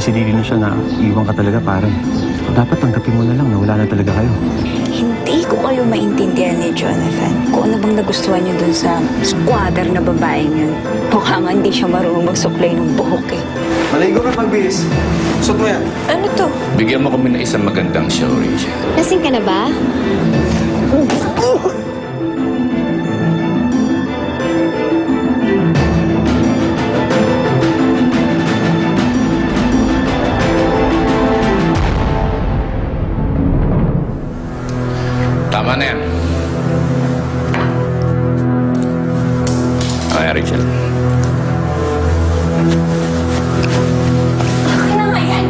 nagsilili na siya na iwan ka talaga, pare. Dapat tanggapin mo na lang na wala na talaga kayo. Hindi ko kayo maintindihan ni Jonathan. Kung ano bang nagustuhan niyo dun sa squatter na babaeng yun. Mukha nga hindi siya marunong magsuklay ng buhok eh. Maligo ka magbihis. Suot mo yan. Ano to? Bigyan mo kami ng isang magandang show, Rachel. Lasing ka na ba? Tama na yan. Okay, Rachel. Okay na nga yan.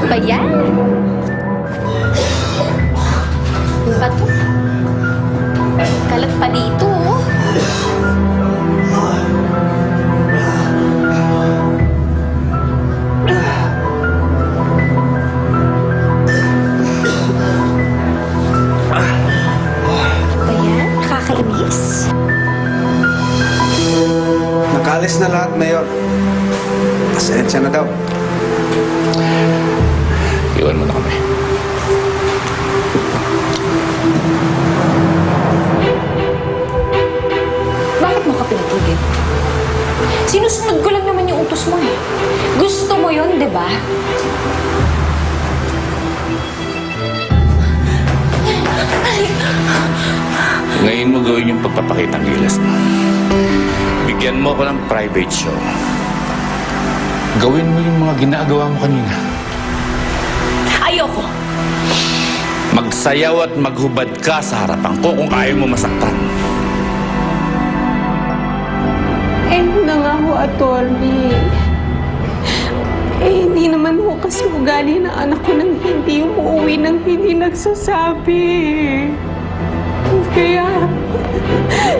Ba yan? Ano ba to? Kalat pa dito, oh. Ba yan? Nakakainis. Nakaalis na lahat, Mayor. Pasensya na daw. Iwan mo na kami. Bakit mo ka pinatigil? Sinusunod ko lang naman yung utos mo eh. Gusto mo yun, di ba? Ngayon mo gawin yung pagpapakitang gilas mo. Bigyan mo ko ng private show. Gawin mo yung mga ginagawa mo kanina. Ayoko. Magsayaw at maghubad ka sa harapan ko kung ayaw mo masaktan. Ayun na nga ho, attorney. Hindi naman ho kasi ugali ng anak ko nang hindi umuwi nang hindi nagsasabi. Kaya,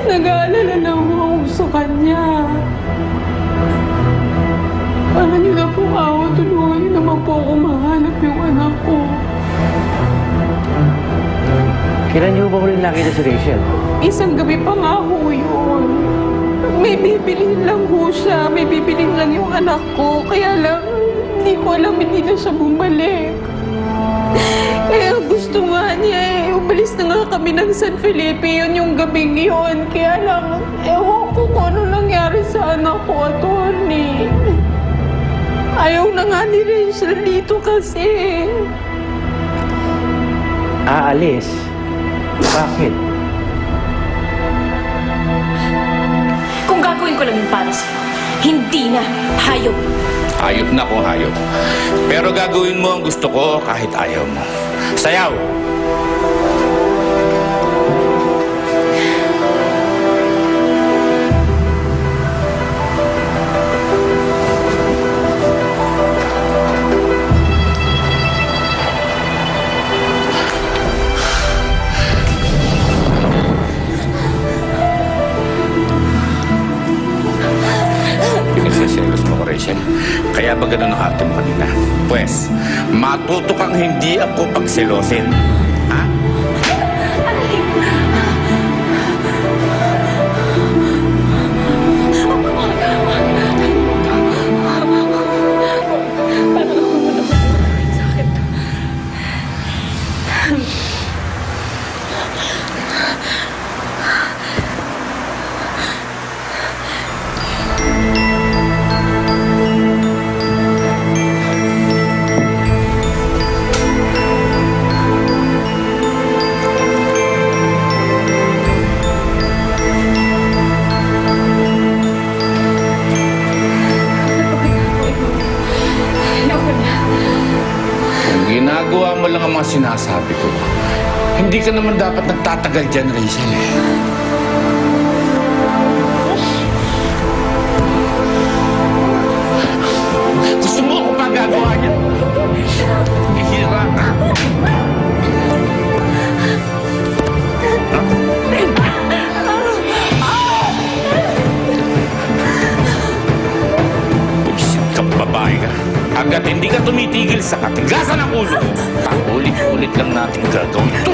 nag-aalala na ho ako sa kanya. Parang niyo na po ako, tulungan niyo naman po ako mahanap yung anak ko. Kailan niyo ba ulit nakita si Rachel? Isang gabi pa nga ho yun. May bibilin lang ho siya. May bibilin lang yung anak ko. Kaya lang, hindi ko alam hindi na siya bumalik. Kaya gusto nga niya eh. Umalis na nga kami ng San Felipe. Yun yung gabing yun. Kaya lang, ewan ko kung ano nangyari sa anak ko, attorney. Ayaw na nga ni Rachel dito kasi. Aalis? Bakit? Kung gagawin ko lang yung para sa'yo, hindi na. Hayop. Hayop na kung hayop. Pero gagawin mo ang gusto ko kahit ayaw mo. Sayaw! Pinagsaselos mo ko, Rachel. Kaya ba ganun ang ate mo kanina? Pwes, matuto kang hindi ako pagselosin. Ha? Ginagawa mo lang ang mga sinasabi ko. Hindi ka naman dapat nagtatagal dyan, Rachel eh. Gusto mo ako pa gagawa niya? Hihira ka. Ha? babae ka. Hanggat hindi ka tumitigil sa katigasan ng ulo mo, paulit-ulit lang natin gagawin ito.